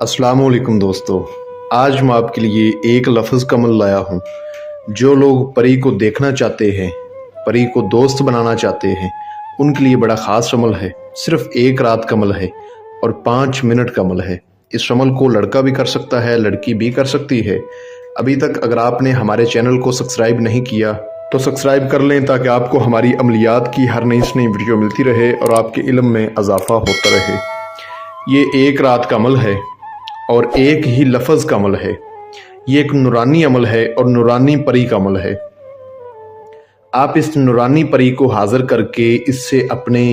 अस्सलाम वालेकुम दोस्तों। आज मैं आपके लिए एक लफ्ज़ का अमल लाया हूँ। जो लोग परी को देखना चाहते हैं, परी को दोस्त बनाना चाहते हैं, उनके लिए बड़ा ख़ास अमल है। सिर्फ एक रात का अमल है और 5 मिनट का अमल है। इस अमल को लड़का भी कर सकता है, लड़की भी कर सकती है। अभी तक अगर आपने हमारे चैनल को सब्सक्राइब नहीं किया तो सब्सक्राइब कर लें, ताकि आपको हमारी अमलियात की हर नई से नई वीडियो मिलती रहे और आपके इल्म में इजाफा होता रहे। ये एक रात का अमल है और एक ही लफ्ज़ का अमल है। ये एक नूरानी अमल है और नूरानी परी का अमल है। आप इस नूरानी परी को हाजिर करके इससे अपने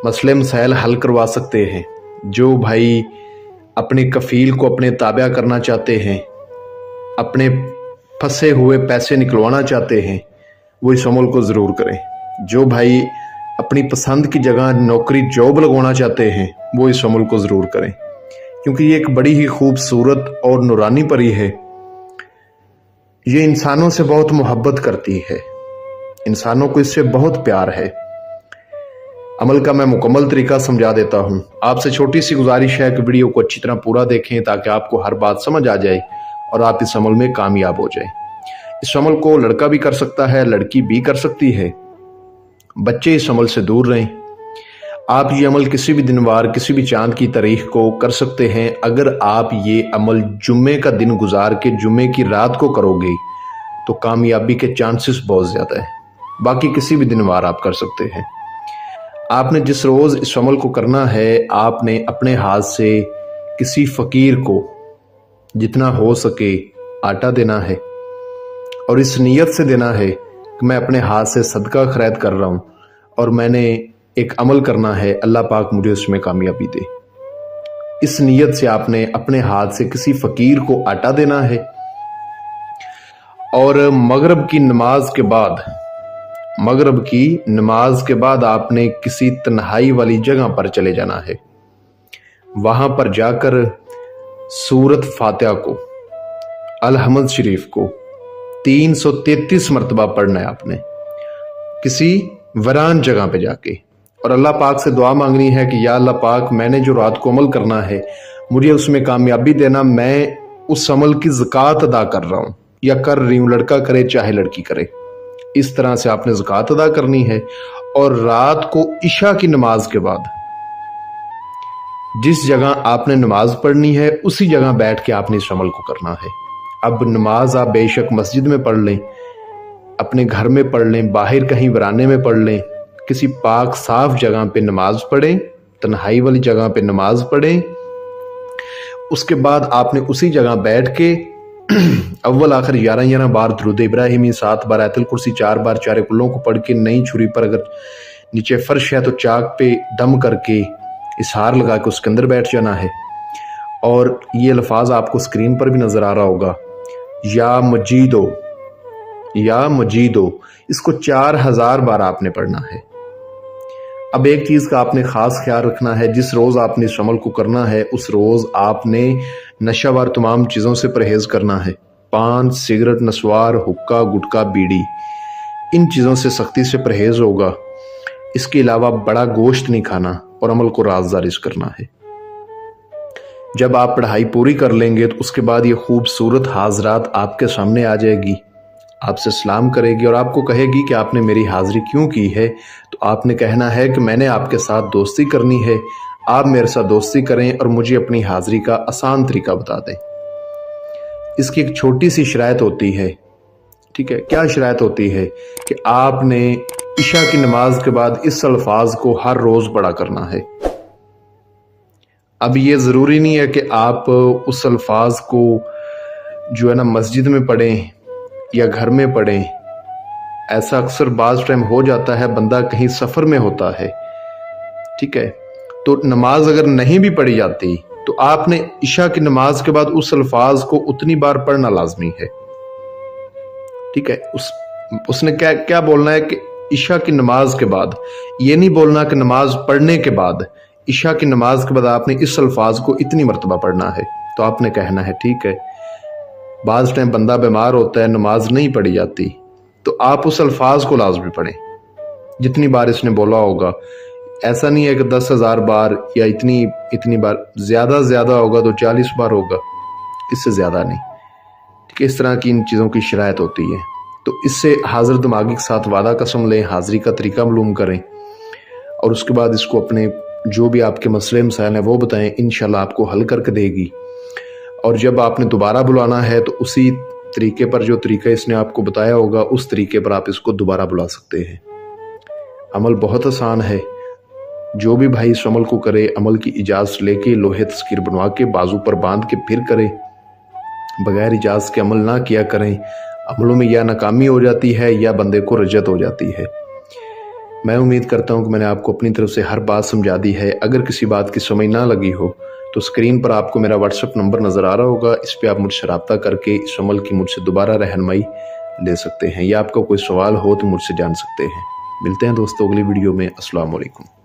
मसले मसाइल हल करवा सकते हैं। जो भाई अपने कफ़ील को अपने ताबा करना चाहते हैं, अपने फंसे हुए पैसे निकलवाना चाहते हैं, वो इस अमल को ज़रूर करें। जो भाई अपनी पसंद की जगह नौकरी जॉब लगवाना चाहते हैं, वो इस अमल को ज़रूर करें, क्योंकि ये एक बड़ी ही खूबसूरत और नूरानी परी है। ये इंसानों से बहुत मोहब्बत करती है, इंसानों को इससे बहुत प्यार है। अमल का मैं मुकम्मल तरीका समझा देता हूँ। आपसे छोटी सी गुजारिश है कि वीडियो को अच्छी तरह पूरा देखें, ताकि आपको हर बात समझ आ जाए और आप इस अमल में कामयाब हो जाए। इस अमल को लड़का भी कर सकता है, लड़की भी कर सकती है। बच्चे इस अमल से दूर रहें। आप ये अमल किसी भी दिन वार, किसी भी चांद की तारीख को कर सकते हैं। अगर आप ये अमल जुम्मे का दिन गुजार के जुम्मे की रात को करोगे तो कामयाबी के चांसेस बहुत ज़्यादा है। बाकी किसी भी दिन वार आप कर सकते हैं। आपने जिस रोज़ इस अमल को करना है, आपने अपने हाथ से किसी फ़कीर को जितना हो सके आटा देना है और इस नीयत से देना है कि मैं अपने हाथ से सदका खैरत कर रहा हूँ और मैंने एक अमल करना है, अल्लाह पाक मुझे उसमें कामयाबी दे। इस नीयत से आपने अपने हाथ से किसी फ़कीर को आटा देना है और मगरिब की नमाज के बाद आपने किसी तन्हाई वाली जगह पर चले जाना है। वहाँ पर जाकर सूरत फातिहा को, अल-हम्द शरीफ को 333 मरतबा पढ़ना है आपने, किसी वीरान जगह पे जाके, और अल्लाह पाक से दुआ मांगनी है कि या अल्लाह पाक, मैंने जो रात को अमल करना है मुझे उसमें कामयाबी देना। मैं उस अमल की ज़कात अदा कर रहा हूँ या कर रही हूँ, लड़का करे चाहे लड़की करे। इस तरह से आपने ज़कात अदा करनी है और रात को इशा की नमाज के बाद जिस जगह आपने नमाज पढ़नी है उसी जगह बैठ के आपने इस अमल को करना है। अब नमाज आप बेशक मस्जिद में पढ़ लें, अपने घर में पढ़ लें, बाहर कहीं वीराने में पढ़ लें, किसी पाक साफ जगह पे नमाज पढ़ें, तन्हाई वाली जगह पे नमाज पढ़ें। उसके बाद आपने उसी जगह बैठ के अव्वल आखिर 11 बार दुरूद इब्राहिमी, 7 बार आयतुल कुर्सी, 4 बार चारे कुल्लों को पढ़ के, नई छुरी पर अगर नीचे फर्श है तो चाक पे दम करके इसहार लगा के उसके अंदर बैठ जाना है। और ये अल्फाज आपको स्क्रीन पर भी नज़र आ रहा होगा, या मजीदो, या मजीदो, इसको 4000 बार आपने पढ़ना है। अब एक चीज़ का आपने ख़ास ख्याल रखना है, जिस रोज़ आपने इस अमल को करना है उस रोज़ आपने नशावर तमाम चीज़ों से परहेज़ करना है। पान, सिगरेट, नस्वार, हुक्का, गुटखा, बीड़ी, इन चीज़ों से सख्ती से परहेज़ होगा। इसके अलावा बड़ा गोश्त नहीं खाना और अमल को राज़दारिश करना है। जब आप पढ़ाई पूरी कर लेंगे तो उसके बाद ये खूबसूरत हाजरात आपके सामने आ जाएगी, आपसे सलाम करेगी और आपको कहेगी कि आपने मेरी हाज़िरी क्यों की है। तो आपने कहना है कि मैंने आपके साथ दोस्ती करनी है, आप मेरे साथ दोस्ती करें और मुझे अपनी हाज़िरी का आसान तरीका बता दें। इसकी एक छोटी सी शराइत होती है, ठीक है। क्या शराइत होती है कि आपने इशा की नमाज के बाद इस अल्फाज को हर रोज़ पढ़ा करना है। अब ये ज़रूरी नहीं है कि आप उस अल्फाज को जो है ना मस्जिद में पढ़ें या घर में पढ़ें। ऐसा अक्सर बाज़ टाइम हो जाता है, बंदा कहीं सफ़र में होता है, ठीक है, तो नमाज अगर नहीं भी पढ़ी जाती तो आपने इशा की नमाज के बाद उस अल्फाज को उतनी बार पढ़ना लाजमी है, ठीक है। उसने क्या बोलना है कि इशा की नमाज के बाद, ये नहीं बोलना कि नमाज पढ़ने के बाद, इशा की नमाज के बाद आपने इस अल्फाज को इतनी मरतबा पढ़ना है। तो आपने कहना है ठीक है, बाज़ टाइम बंदा बीमार होता है, नमाज नहीं पढ़ी जाती, तो आप उस अल्फाज को लाजमी पढ़ें जितनी बार इसने बोला होगा। ایسا نہیں ہے کہ 10,000 بار یا اتنی بار، زیادہ سے زیادہ ہوگا تو 40 بار ہوگا، اس سے زیادہ نہیں، ٹھیک ہے؟ اس طرح کی ان چیزوں کی شرائط ہوتی ہے۔ تو اس سے حاضر دماغی کے ساتھ وعدہ قسم لیں، حاضری کا طریقہ معلوم کریں، اور اس کے بعد اس کو اپنے جو بھی آپ کے مسئلے مسائل ہیں وہ بتائیں، انشاءاللہ آپ کو حل کر کے دے گی۔ اور جب آپ نے دوبارہ بلانا ہے تو اسی طریقے پر، جو طریقہ اس نے آپ کو بتایا ہوگا، اس طریقے پر آپ اس کو دوبارہ بلا سکتے ہیں۔ عمل بہت آسان ہے، جو بھی بھائی اس عمل کو کرے، عمل کی اجازت لے کے، لوہے تصویر بنوا کے بازو پر باندھ کے پھر کرے، بغیر اجازت کے عمل نہ کیا کریں۔ عملوں میں یا ناکامی ہو جاتی ہے یا بندے کو رجعت ہو جاتی ہے۔ میں امید کرتا ہوں کہ میں نے آپ کو اپنی طرف سے ہر بات سمجھا دی ہے۔ اگر کسی بات کی سمجھ نہ لگی ہو تو اسکرین پر آپ کو میرا واٹس ایپ نمبر نظر آ رہا ہوگا، اس پہ آپ مجھ سے رابطہ کر کے اس عمل کی مجھ سے دوبارہ رہنمائی لے سکتے ہیں، یا آپ کا کوئی سوال ہو تو مجھ سے جان سکتے ہیں۔ ملتے ہیں دوستو اگلی ویڈیو میں۔ السلام علیکم۔